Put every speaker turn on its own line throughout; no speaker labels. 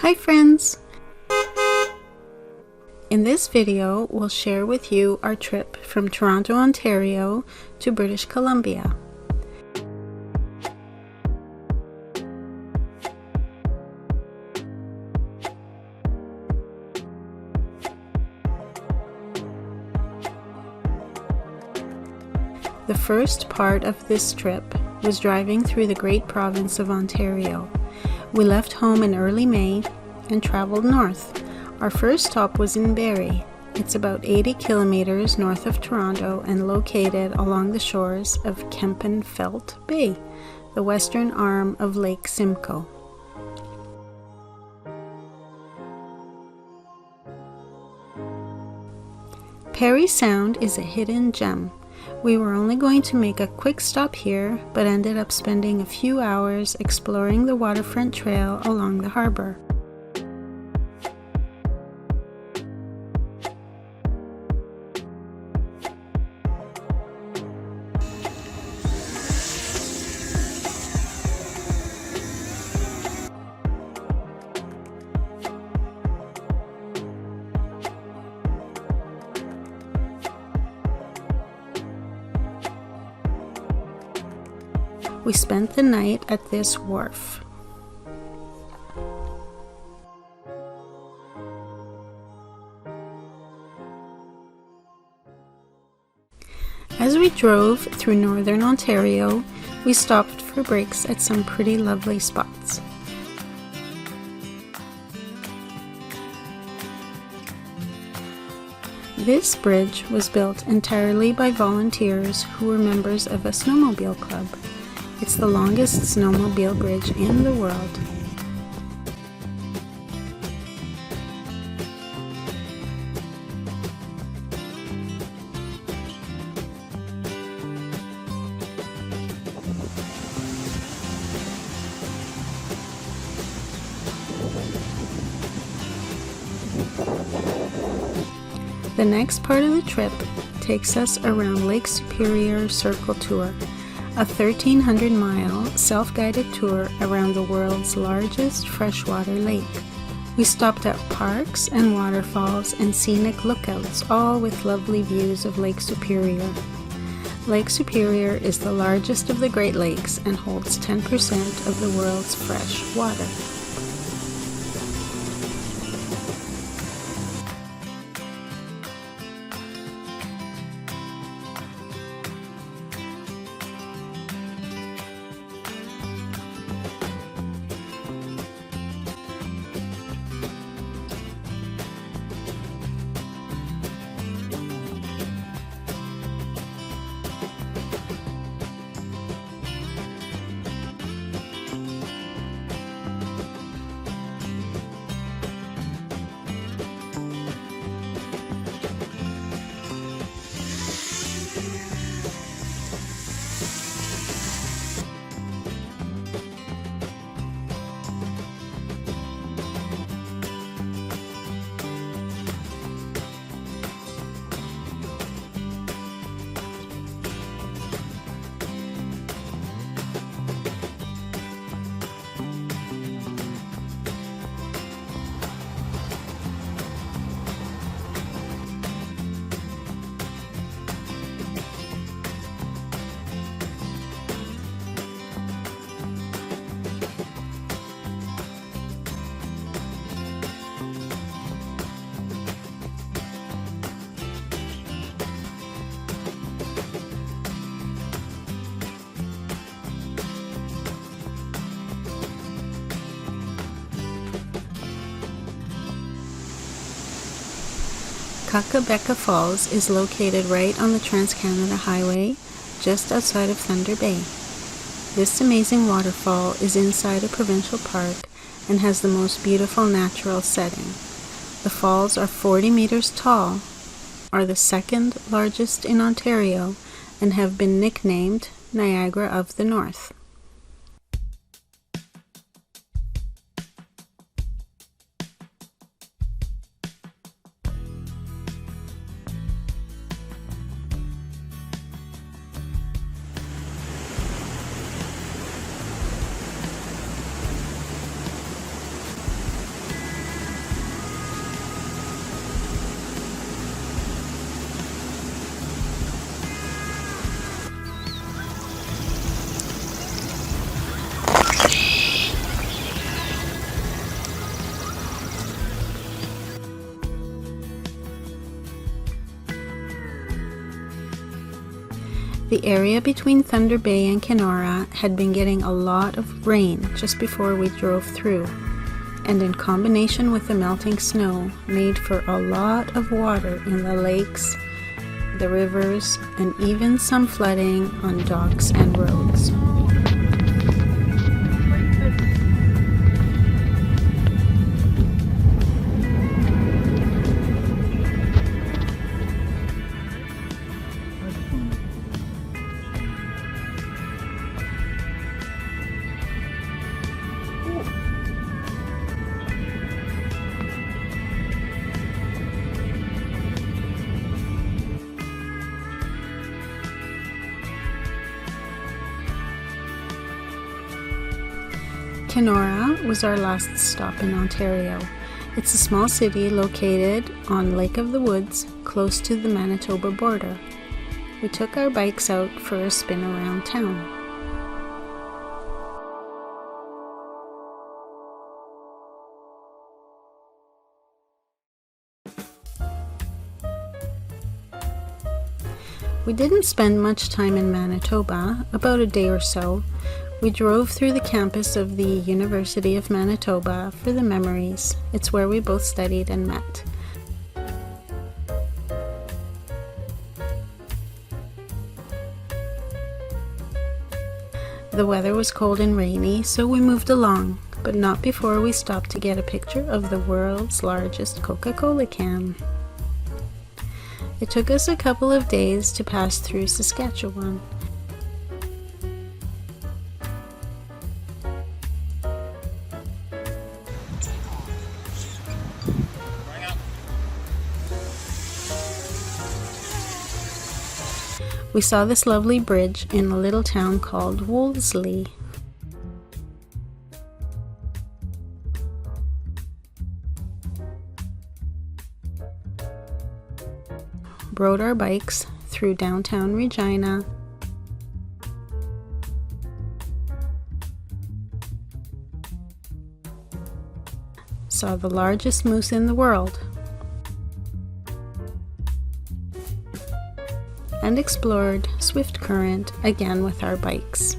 Hi friends! In this video, we'll share with you our trip from Toronto, Ontario to British Columbia. The first part of this trip was driving through the great province of Ontario. We left home in early May and traveled north. Our first stop was in Barrie. It's about 80 kilometers north of Toronto and located along the shores of Kempenfelt Bay, the western arm of Lake Simcoe. Parry Sound is a hidden gem. We were only going to make a quick stop here, but ended up spending a few hours exploring the waterfront trail along the harbor. We spent the night at this wharf. As we drove through northern Ontario, we stopped for breaks at some pretty lovely spots. This bridge was built entirely by volunteers who were members of a snowmobile club. It's the longest snowmobile bridge in the world. The next part of the trip takes us around Lake Superior Circle Tour, a 1,300-mile self-guided tour around the world's largest freshwater lake. We stopped at parks and waterfalls and scenic lookouts, all with lovely views of Lake Superior. Lake Superior is the largest of the Great Lakes and holds 10% of the world's fresh water. Kakabeka Falls is located right on the Trans-Canada Highway, just outside of Thunder Bay. This amazing waterfall is inside a provincial park and has the most beautiful natural setting. The falls are 40 meters tall, are the second largest in Ontario, and have been nicknamed Niagara of the North. The area between Thunder Bay and Kenora had been getting a lot of rain just before we drove through, and in combination with the melting snow, made for a lot of water in the lakes, the rivers, and even some flooding on docks and roads. Kenora was our last stop in Ontario. It's a small city located on Lake of the Woods, close to the Manitoba border. We took our bikes out for a spin around town. We didn't spend much time in Manitoba, about a day or so. We drove through the campus of the University of Manitoba for the memories. It's where we both studied and met. The weather was cold and rainy, so we moved along, but not before we stopped to get a picture of the world's largest Coca-Cola can. It took us a couple of days to pass through Saskatchewan. We saw this lovely bridge in a little town called Wolsley. Rode our bikes through downtown Regina, saw the largest moose in the world, and explored Swift Current again with our bikes.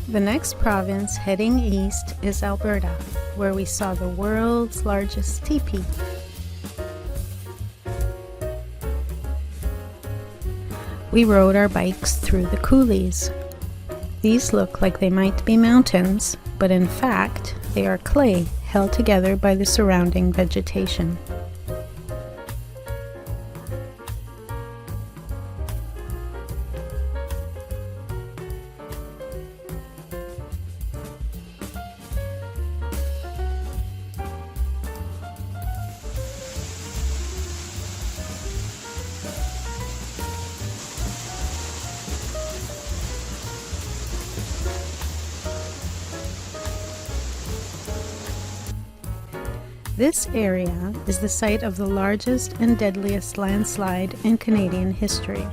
The next province heading east is Alberta, where we saw the world's largest teepee. We rode our bikes through the coulees. These look like they might be mountains, but in fact, they are clay held together by the surrounding vegetation. This area is the site of the largest and deadliest landslide in Canadian history.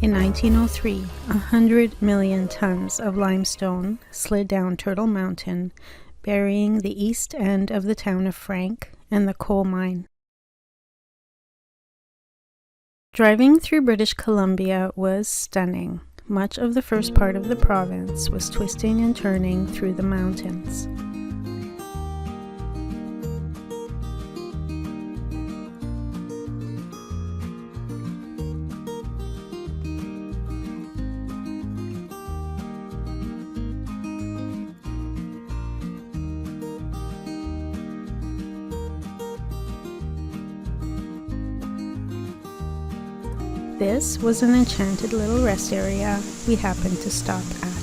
In 1903, 100 million tons of limestone slid down Turtle Mountain, burying the east end of the town of Frank and the coal mine. Driving through British Columbia was stunning. Much of the first part of the province was twisting and turning through the mountains. This was an enchanted little rest area we happened to stop at.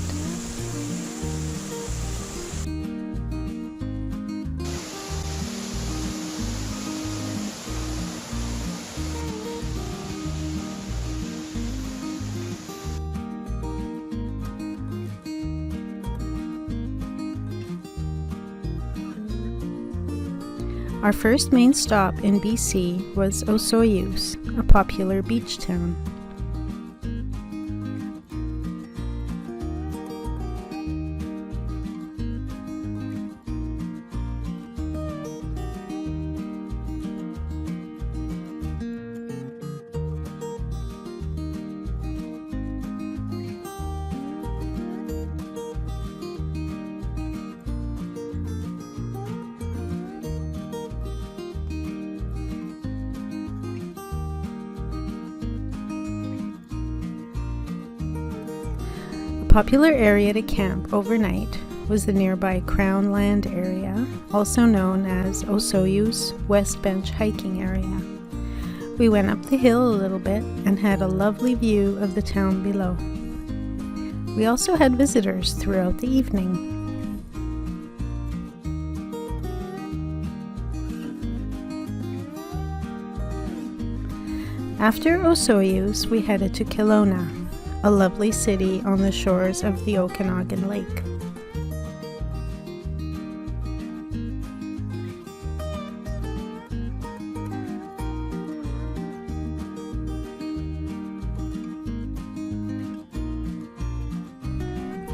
Our first main stop in BC was Osoyoos, a popular beach town. popular area to camp overnight was the nearby Crown Land area, also known as Osoyoos West Bench hiking area. We went up the hill a little bit and had a lovely view of the town below. We also had visitors throughout the evening. After Osoyoos, we headed to Kelowna, a lovely city on the shores of the Okanagan Lake.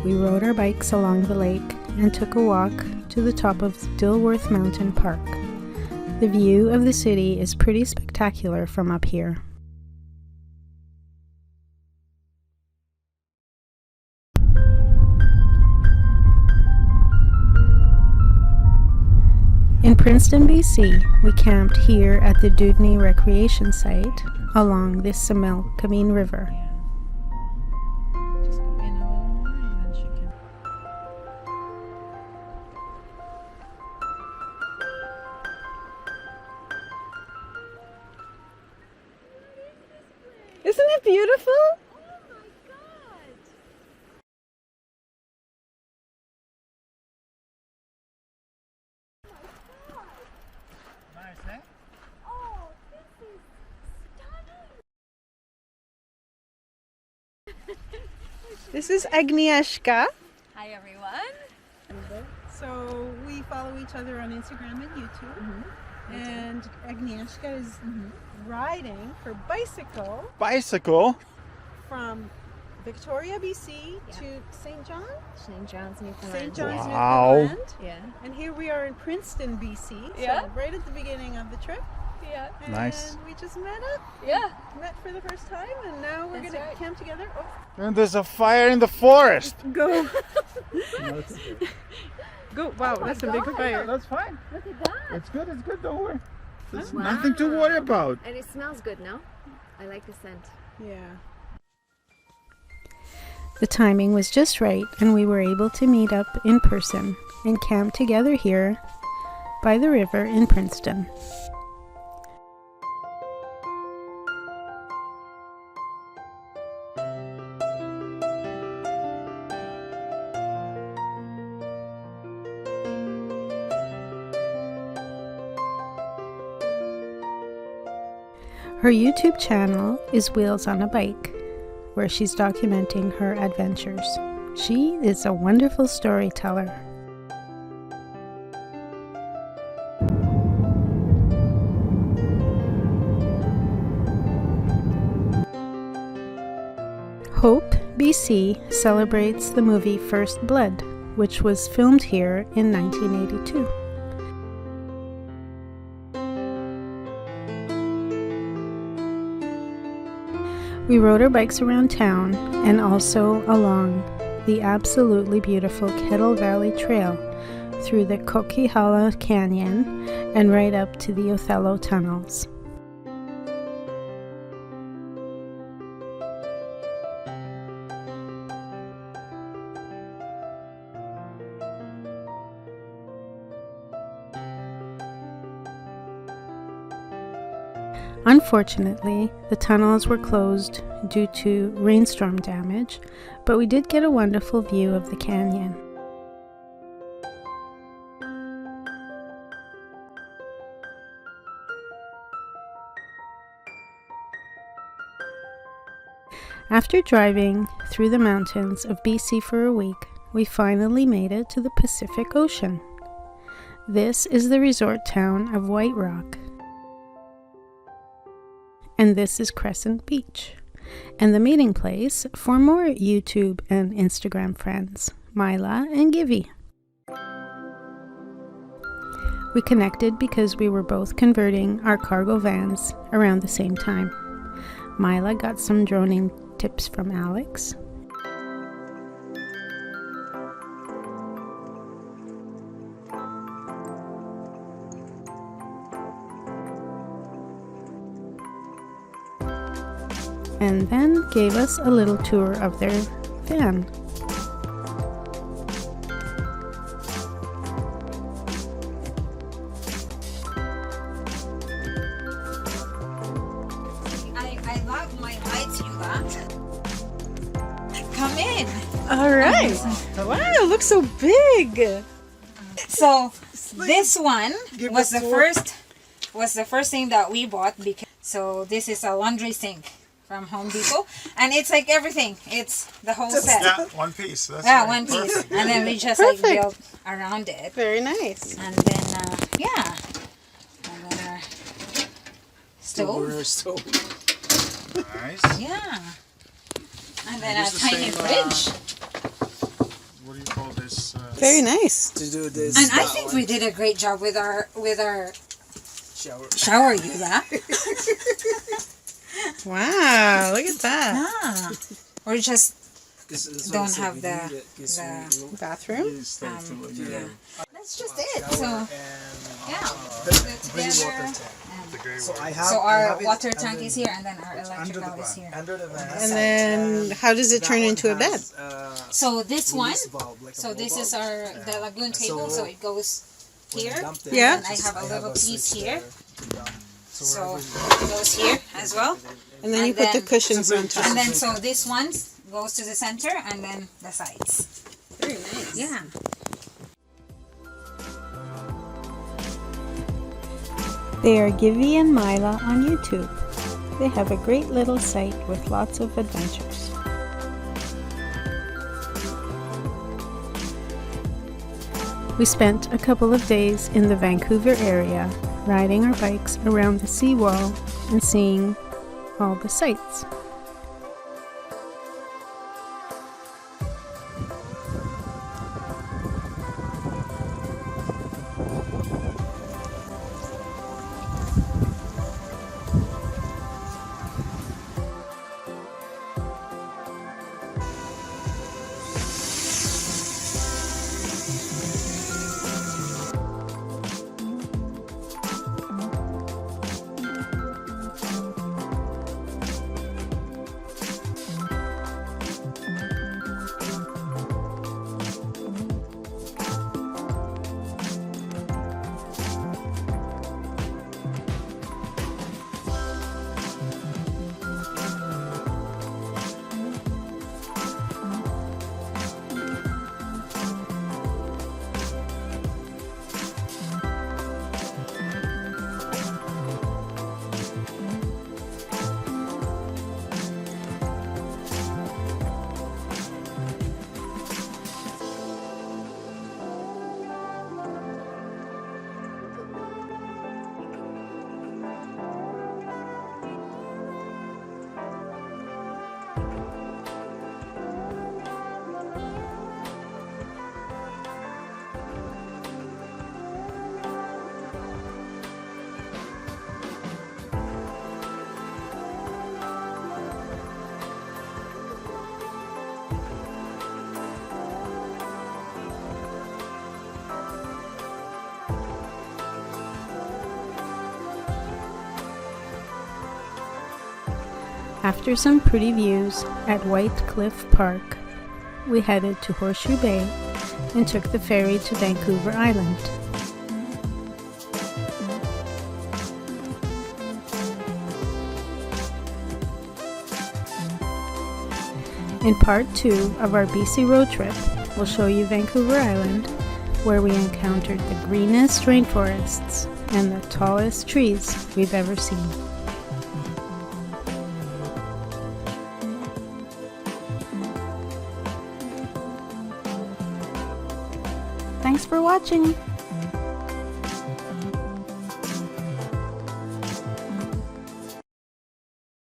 We rode our bikes along the lake and took a walk to the top of Dilworth Mountain Park. The view of the city is pretty spectacular from up here. In Princeton, BC, we camped here at the Dudney Recreation Site along the Similkameen River. Isn't it beautiful? This is Agnieszka.
Hi everyone.
So we follow each other on Instagram and YouTube. And Agnieszka is riding her bicycle from Victoria, BC to St. John's, Newfoundland.
Yeah.
And here we are in Princeton, BC.
Yeah.
So right at the beginning of the trip.
Yeah.
And
Nice.
we just met up.
Yeah.
Met for the first time, and now we're
That's
going to
right.
camp together. Oh,
And there's a fire in the forest.
go. Go. Wow, that's a big
God.
fire.
That's fine.
Look at that.
It's good. Don't worry. There's
Wow.
nothing to worry about.
And it smells good, no? I like the scent.
Yeah. The timing was just right, and we were able to meet up in person and camp together here by the river in Princeton. Her YouTube channel is Wheels on a Bike, where she's documenting her adventures. She is a wonderful storyteller. Hope, BC celebrates the movie First Blood, which was filmed here in 1982. We rode our bikes around town and also along the absolutely beautiful Kettle Valley Trail through the Coquihalla Canyon and right up to the Othello Tunnels. Unfortunately, the tunnels were closed due to rainstorm damage, but we did get a wonderful view of the canyon. After driving through the mountains of BC for a week, we finally made it to the Pacific Ocean. This is the resort town of White Rock. And this is Crescent Beach, and the meeting place for more YouTube and Instagram friends, Mila and Givy. We connected because we were both converting our cargo vans around the same time. Mila got some droning tips from Alex. And then gave us a little tour of their van.
come in.
All right. Wow, it looks so big.
So this one was the first thing that we bought because so this is a laundry sink from Home Depot, and it's like everything. It's the whole set.
Yeah, one piece. That's
Yeah,
right.
one piece,
Perfect.
and then we just
Perfect.
like built around it,
Very nice.
and then yeah, and then our stove.
Nice.
Yeah, and then
And
a
this is
tiny
the same,
fridge.
What do you call this?
Very nice.
To do this.
And I think we did a great job with our
shower.
yeah.
Wow, look at that.
Ah, we just
This
don't
one is
have
like
the
we need it, 'cause
the.
we-
Bathroom?
These things too,
yeah.
That's just it. So
And
yeah,
the
put it
green
together.
water tank.
The gray
So
one.
I have.
So
I
our
have it
water
under
tank is here, and then our
under
electrical
the
is
van.
here.
Under the van.
And then how does it
That
turn
one
into a bed?
has,
So this one,
release valve, like a
so this is
valve.
our the lagoon table. So it goes
When you
here,
dump it,
Yeah.
and I have a little piece
switch
here.
there to dump.
So
wherever
it goes here as well.
And then you
And
put the
then-
cushions on top.
And then so this one goes to the center, and then the sides.
Very nice.
Yeah.
They are Givy and Mila on YouTube. They have a great little site with lots of adventures. We spent a couple of days in the Vancouver area, riding our bikes around the seawall and seeing all the sights. After some pretty views at White Cliff Park, we headed to Horseshoe Bay and took the ferry to Vancouver Island. In part 2 of our BC road trip, we'll show you Vancouver Island, where we encountered the greenest rainforests and the tallest trees we've ever seen. Thanks for watching!